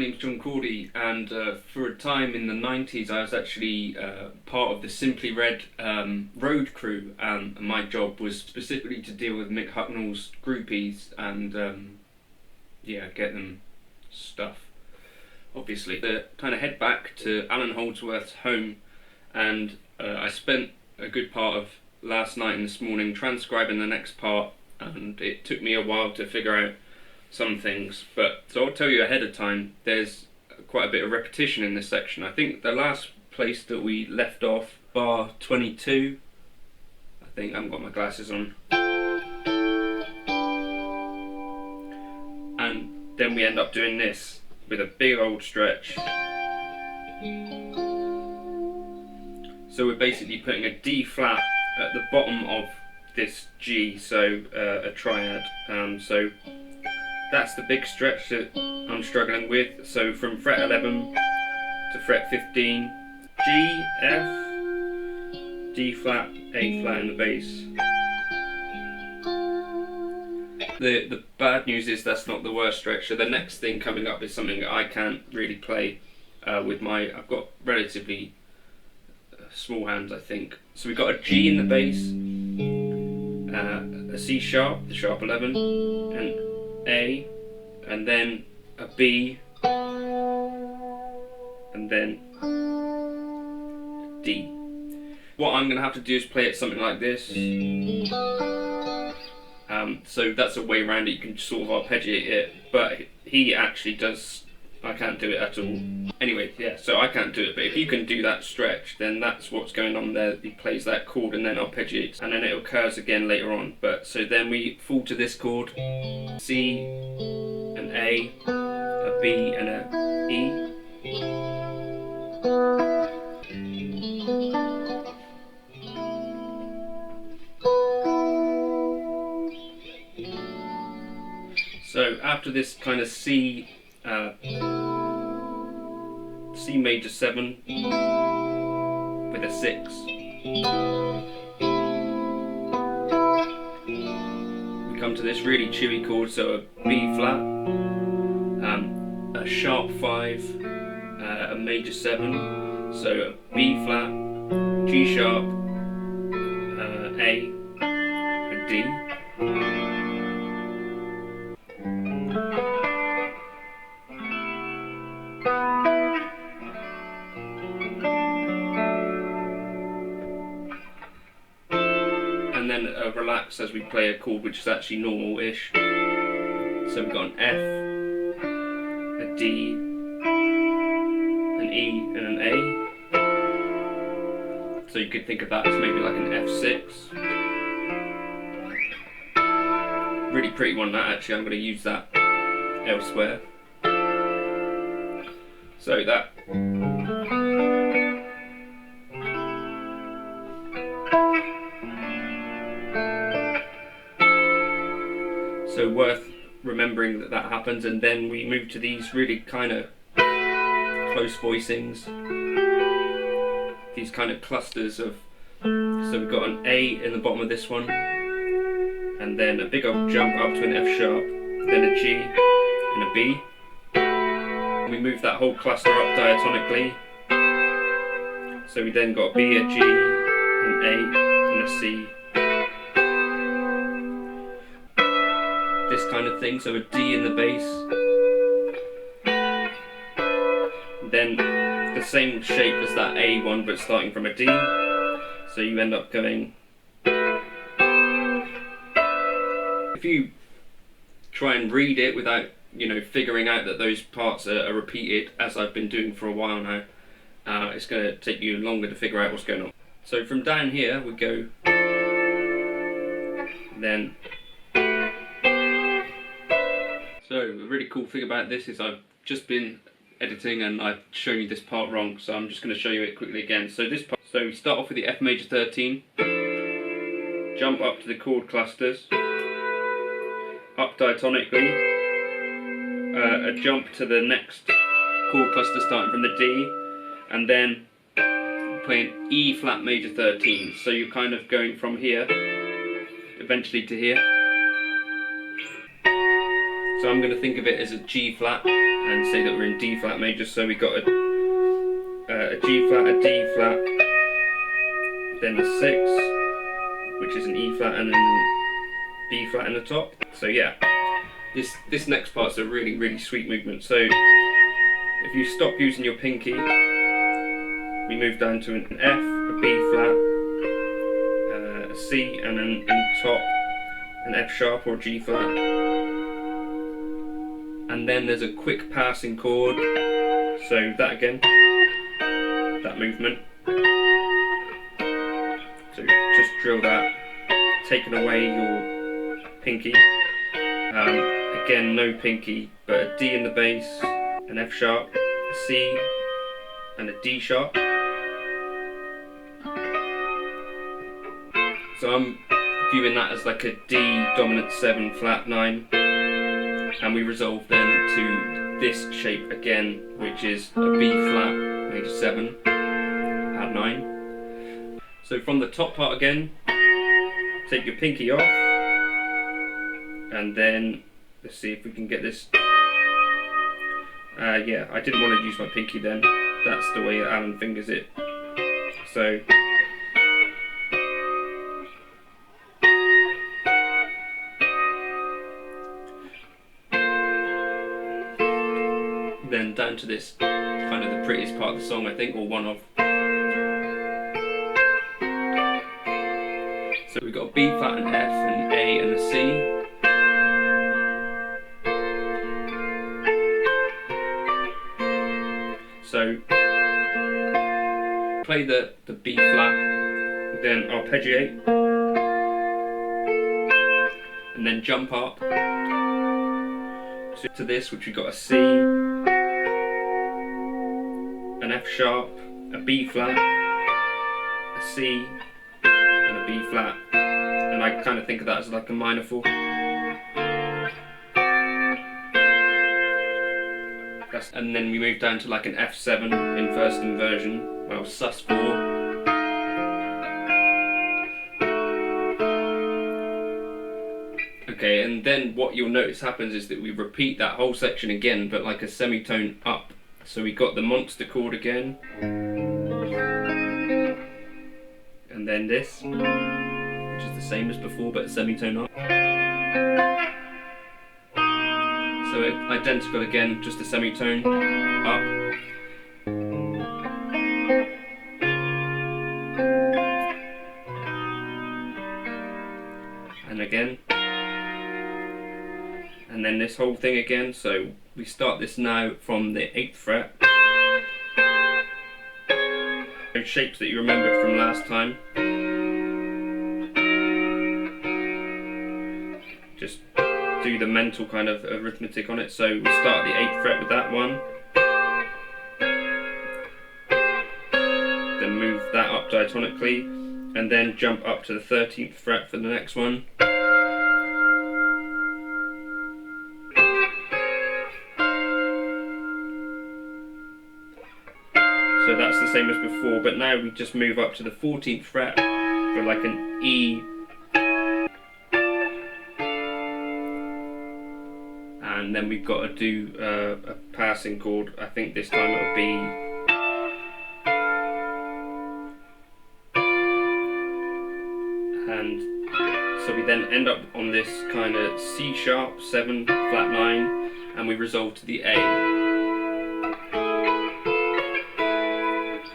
name's Cordy, and for a time in the 90s I was actually part of the Simply Red road crew, and my job was specifically to deal with Mick Hucknall's groupies and get them stuff. Obviously, to kind of head back to Allan Holdsworth's home, and I spent a good part of last night and this morning transcribing the next part, and it took me a while to figure out some things, but so I'll tell you ahead of time, there's quite a bit of repetition in this section. I think the last place that we left off, bar 22, I think I haven't got my glasses on, and then we end up doing this with a big old stretch. So we're basically putting a D flat at the bottom of this G, so a triad. So that's the big stretch that I'm struggling with. So from fret 11 to fret 15, G, F, D flat, A flat in the bass. The bad news is that's not the worst stretch. So the next thing coming up is something that I can't really play with I've got relatively small hands, I think. So we've got a G in the bass, a C sharp, the sharp 11, and A, and then a B, and then D. What I'm going to have to do is play it something like this. So that's a way around it, you can sort of arpeggiate it, but he actually does, I can't do it at all. Anyway, yeah, so I can't do it, but if you can do that stretch, then that's what's going on there. He plays that chord and then arpeggiates, and then it occurs again later on. But so then we fall to this chord, C, an A, B, and a E. So after this kind of C major 7 with a 6, we come to this really chewy chord, so a B flat, a sharp 5, a major 7, so a B flat, G sharp, A, D. And then relax as we play a chord which is actually normal-ish. So we've got an F, a D, an E, and an A. So you could think of that as maybe like an F6. Really pretty one that, actually. I'm going to use that elsewhere. So that. So worth remembering that happens, and then we move to these really kind of close voicings, these kind of clusters of, so we've got an A in the bottom of this one, and then a big old jump up to an F sharp, then a G and a B. And we move that whole cluster up diatonically, so we then got a B, a G, an A and a C. This kind of thing, so a D in the bass, then the same shape as that A one but starting from a D, so you end up going. If you try and read it without figuring out that those parts are repeated, as I've been doing for a while now, it's going to take you longer to figure out what's going on. So from down here we go, then. So the really cool thing about this is I've just been editing and I've shown you this part wrong, so I'm just going to show you it quickly again. So this part, so we start off with the F major 13, jump up to the chord clusters, up diatonically, a jump to the next chord cluster starting from the D, and then playing E flat major 13. So you're kind of going from here eventually to here. So I'm going to think of it as a G flat, and say that we're in D flat major. So we got a G flat, a D flat, then the 6, which is an E flat, and then B flat in the top. So yeah, this next part's a really, really sweet movement. So if you stop using your pinky, we move down to an F, a B flat, a C, and then in top an F sharp or G flat. And then there's a quick passing chord. So that again, that movement. So just drill that, taking away your pinky. Again, no pinky, but a D in the bass, an F sharp, a C, and a D sharp. So I'm viewing that as like a D dominant 7 flat 9, and we resolve then to this shape again, which is a B flat major 7 at 9. So from the top part again, take your pinky off, and then let's see if we can get this. Yeah, I didn't want to use my pinky then. That's the way Allan fingers it. So then down to this kind of the prettiest part of the song, I think, or one of. So we've got a B flat, an F, an A, and a C. So play the B flat, then arpeggiate, and then jump up to this, which we've got a C, an F sharp, a B flat, a C, and a B flat, and I kind of think of that as like a minor 4. And then we move down to like an F7 in first inversion, well, sus4. Okay, and then what you'll notice happens is that we repeat that whole section again, but like a semitone up. So we got the monster chord again, and then this, which is the same as before but a semitone up. So identical again, just a semitone up. And again. And then this whole thing again. So we start this now from the 8th fret. Those shapes that you remembered from last time. Just do the mental kind of arithmetic on it. So we start at the 8th fret with that one, then move that up diatonically, and then jump up to the 13th fret for the next one. So that's the same as before, but now we just move up to the 14th fret for like an E, and then we've got to do a passing chord. I think this time it'll be and so we then end up on this kind of C sharp 7 flat 9, and we resolve to the A,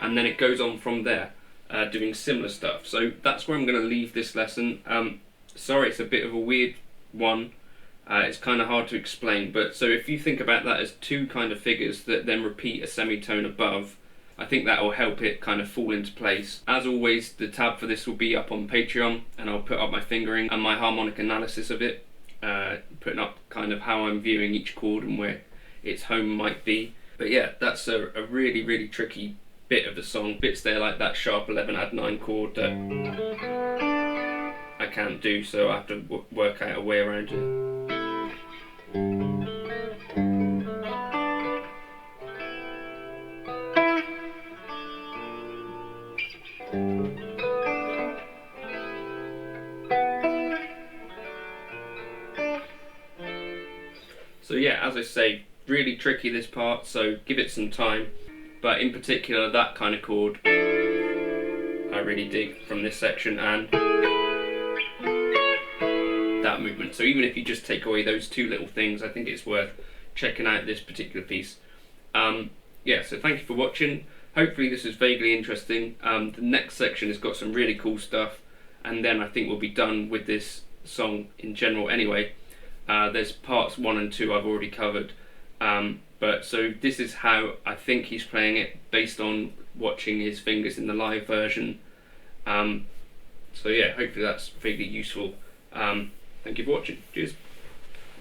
and then it goes on from there, doing similar stuff. So that's where I'm going to leave this lesson. Sorry, it's a bit of a weird one. It's kind of hard to explain, but so if you think about that as two kind of figures that then repeat a semitone above, I think that will help it kind of fall into place. As always, the tab for this will be up on Patreon, and I'll put up my fingering and my harmonic analysis of it, putting up kind of how I'm viewing each chord and where its home might be. But yeah, that's a really, really tricky bit of the song. Bits there like that sharp 11 add 9 chord that I can't do, so I have to work out a way around it. So yeah, as I say, really tricky, this part, so give it some time. But in particular, that kind of chord I really dig from this section, and that movement. So even if you just take away those two little things, I think it's worth checking out this particular piece. Yeah, so thank you for watching. Hopefully this is vaguely interesting. The next section has got some really cool stuff, and then I think we'll be done with this song in general anyway. There's parts 1 and 2 I've already covered, but so this is how I think he's playing it based on watching his fingers in the live version. So yeah, hopefully that's vaguely useful. Thank you for watching. Cheers.